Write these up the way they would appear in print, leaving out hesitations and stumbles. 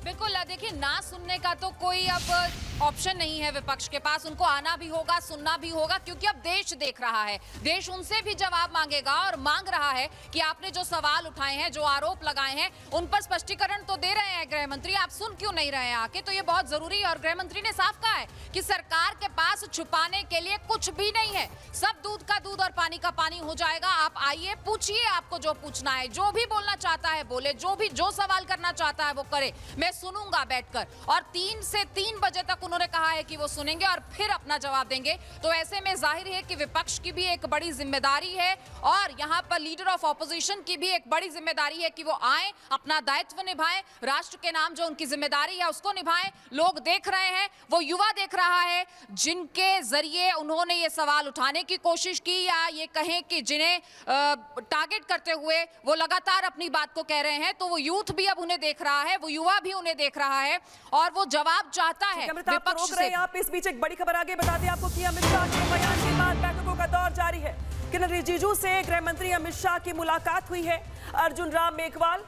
बिल्कुल, देखिए ना सुनने का तो कोई अब ऑप्शन नहीं है विपक्ष के पास। उनको आना भी होगा, सुनना भी होगा, क्योंकि अब देश देख रहा है। देश उनसे भी जवाब मांगेगा और मांग रहा है कि आपने जो सवाल उठाए हैं, जो आरोप लगाए हैं, उन पर स्पष्टीकरण तो दे रहे हैं गृह मंत्री, आप सुन क्यों नहीं रहे हैं आके? तो ये बहुत जरूरी है। और गृह मंत्री ने साफ कहा है कि सरकार के पास छुपाने के लिए कुछ भी नहीं है, सब दूध का दूध और पानी का पानी हो जाएगा। आप आइए, पूछिए, आपको जो पूछना है, जो भी बोलना चाहता है बोले, जो सवाल करना चाहता है वो करे, मैं सुनूंगा बैठकर। और 3 से 3 बजे तक उन्होंने कहा है कि वो सुनेंगे और फिर अपना जवाब देंगे। तो ऐसे में जाहिर है कि विपक्ष की भी एक बड़ी जिम्मेदारी है और यहाँ पर लीडर ऑफ ऑपोजिशन की भी एक बड़ी जिम्मेदारी है कि वो आए, अपना दायित्व निभाएं, राष्ट्र के नाम जो उनकी जिम्मेदारी है उसको निभाएं। लोग देख रहे हैं, वो युवा देख रहा है जिनके जरिए उन्होंने ये सवाल उठाने की कोशिश की, या ये कहें कि जिन्हें टारगेट करते हुए वो लगातार अपनी बात को कह रहे हैं। तो वो यूथ भी अब उन्हें देख रहा है, वो युवा भी उन्हें देख रहा है और वो जवाब चाहता है विपक्ष से। आप इस बीच एक बड़ी खबर आगे बता दें आपको कि अमित शाह के बयान के बाद बैठकों का दौर जारी है। किरण रिजिजू से गृह मंत्री अमित शाह की मुलाकात हुई है। अर्जुन राम मेघवाल,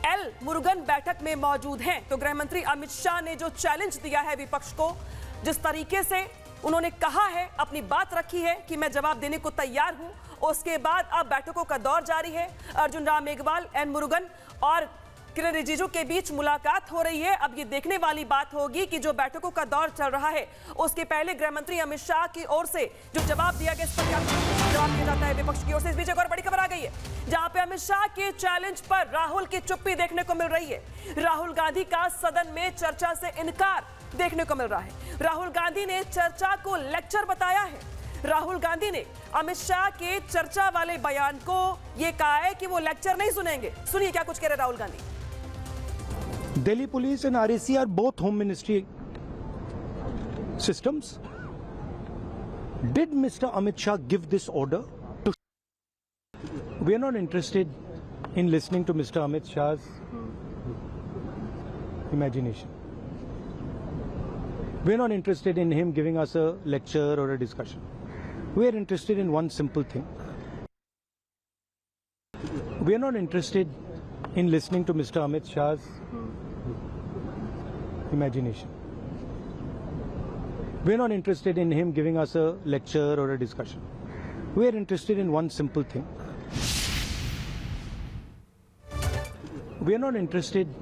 एल मुरुगन बैठक में मौजूद हैं। तो गृह मंत्री अमित शाह ने जो चैलेंज दिया है विपक्ष को, जिस तरीके से उन्होंने कहा है, अपनी बात रखी है कि मैं जवाब देने को तैयार हूं, उसके बाद अब बैठकों का दौर जारी है। अर्जुन राम मेघवाल, एल मुरुगन और किरण रिजिजू के बीच मुलाकात हो रही है। अब ये देखने वाली बात होगी कि जो बैठकों का दौर चल रहा है उसके पहले गृह मंत्री अमित शाह की ओर से जो जवाब दिया गया, इस पर क्या जवाब दिया जाता है विपक्ष की ओर से। इस बीच एक और बड़ी खबर आ गई है जहां पे अमित शाह के चैलेंज पर राहुल की चुप्पी देखने को मिल रही है। राहुल गांधी का सदन में चर्चा से इनकार देखने को मिल रहा है। राहुल गांधी ने चर्चा को लेक्चर बताया है। राहुल गांधी ने अमित शाह के चर्चा वाले बयान को ये कहा है कि वो लेक्चर नहीं सुनेंगे। सुनिए क्या कुछ कह रहे Rahul Gandhi. Delhi police and RAC are both home ministry systems. Did Mr. Amit Shah give this order? We are not interested in listening to Mr. Amit Shah's imagination. We are not interested in him giving us a lecture or a discussion. We are interested in one simple thing. We are not interested in listening to Mr. Amit Shah's imagination. We are not interested in him giving us a lecture or a discussion. We are interested in one simple thing. We are not interested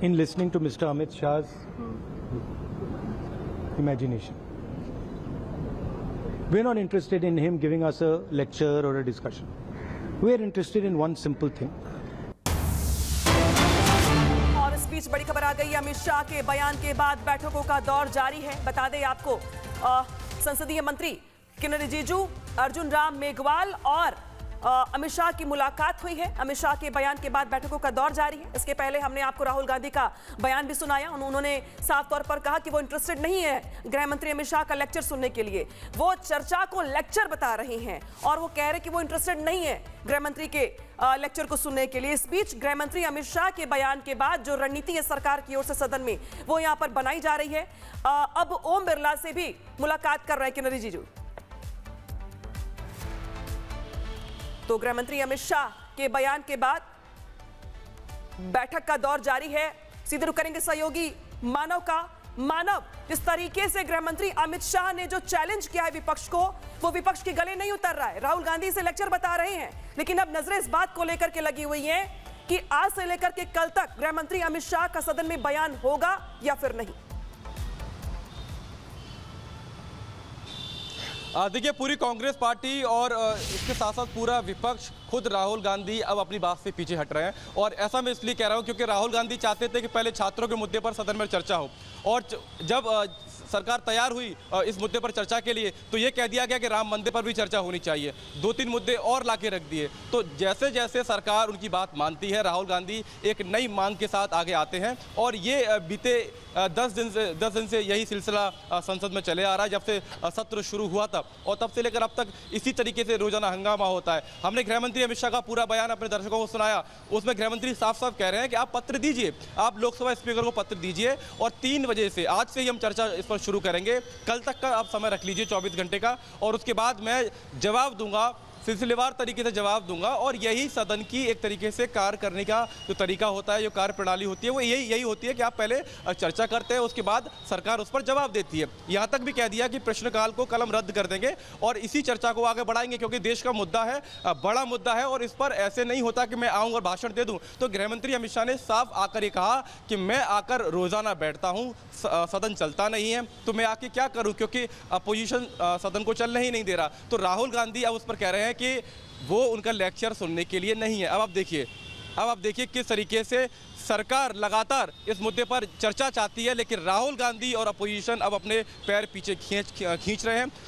in listening to Mr. Amit Shah's imagination. We are not interested in him giving us a lecture or a discussion. We are interested in one simple thing. बीच बड़ी खबर आ गई है। अमित शाह के बयान के बाद बैठकों का दौर जारी है। बता दें आपको, संसदीय मंत्री किरण रिजिजू, अर्जुन राम मेघवाल और अमित शाह की मुलाकात हुई है। अमित शाह के बयान के बाद बैठकों का दौर जारी है। इसके पहले हमने आपको राहुल गांधी का बयान भी सुनाया। उन्होंने साफ तौर पर कहा कि वो इंटरेस्टेड नहीं है गृह मंत्री अमित शाह का लेक्चर सुनने के लिए। वो चर्चा को लेक्चर बता रहे हैं और वो कह रहे कि वो इंटरेस्टेड नहीं है गृह मंत्री के लेक्चर को सुनने के लिए। इस बीच गृह मंत्री अमित शाह के बयान के बाद जो रणनीति है सरकार की ओर से सदन में, वो यहाँ पर बनाई जा रही है। अब ओम बिरला से भी मुलाकात कर रहे हैं किरण रिजिजू। तो गृह मंत्री अमित शाह के बयान के बाद बैठक का दौर जारी है। सीधे रुख करेंगे सहयोगी मानव का। मानव, जिस तरीके से गृह मंत्री अमित शाह ने जो चैलेंज किया है विपक्ष को, वो विपक्ष के गले नहीं उतर रहा है। राहुल गांधी से लेक्चर बता रहे हैं, लेकिन अब नजरें इस बात को लेकर के लगी हुई हैं कि आज से लेकर के कल तक गृह मंत्री अमित शाह का सदन में बयान होगा या फिर नहीं। देखिए, पूरी कांग्रेस पार्टी और इसके साथ साथ पूरा विपक्ष, खुद राहुल गांधी अब अपनी बात से पीछे हट रहे हैं। और ऐसा मैं इसलिए कह रहा हूं क्योंकि राहुल गांधी चाहते थे कि पहले छात्रों के मुद्दे पर सदन में चर्चा हो, और जब सरकार तैयार हुई इस मुद्दे पर चर्चा के लिए, तो ये कह दिया गया कि राम मंदिर पर भी चर्चा होनी चाहिए। 2-3 मुद्दे और लाके रख दिए। तो जैसे जैसे सरकार उनकी बात मानती है, राहुल गांधी एक नई मांग के साथ आगे आते हैं। और ये बीते 10 दिन से यही सिलसिला संसद में चले आ रहा है, जब से सत्र शुरू हुआ था, और तब से लेकर अब तक इसी तरीके से रोजाना हंगामा होता है। हमने गृह मंत्री अमित शाह का पूरा बयान अपने दर्शकों को सुनाया। उसमें गृह मंत्री साफ साफ कह रहे हैं कि आप पत्र दीजिए, आप लोकसभा स्पीकर को पत्र दीजिए, और 3 बजे से, आज से ही हम चर्चा इस पर शुरू करेंगे। कल तक का आप समय रख लीजिए, 24 घंटे का, और उसके बाद मैं जवाब दूंगा सिलसिलेवार तरीके से जवाब दूंगा और यही सदन की एक तरीके से कार्य करने का जो तरीका होता है, जो कार्य प्रणाली होती है, वो यही होती है कि आप पहले चर्चा करते हैं, उसके बाद सरकार उस पर जवाब देती है। यहाँ तक भी कह दिया कि प्रश्नकाल को कल हम रद्द कर देंगे और इसी चर्चा को आगे बढ़ाएंगे, क्योंकि देश का मुद्दा है, बड़ा मुद्दा है और इस पर ऐसे नहीं होता कि मैं आऊँ और भाषण दे दूँ। तो गृहमंत्री अमित शाह ने साफ आकर ये कहा कि मैं आकर रोजाना बैठता हूँ, सदन चलता नहीं है तो मैं आके क्या करूँ, क्योंकि अपोजिशन सदन को चलने ही नहीं दे रहा। तो राहुल गांधी अब उस पर कह रहे हैं कि वो उनका लेक्चर सुनने के लिए नहीं है। अब आप देखिए किस तरीके से सरकार लगातार इस मुद्दे पर चर्चा चाहती है, लेकिन राहुल गांधी और अपोजिशन अब अपने पैर पीछे खींच रहे हैं।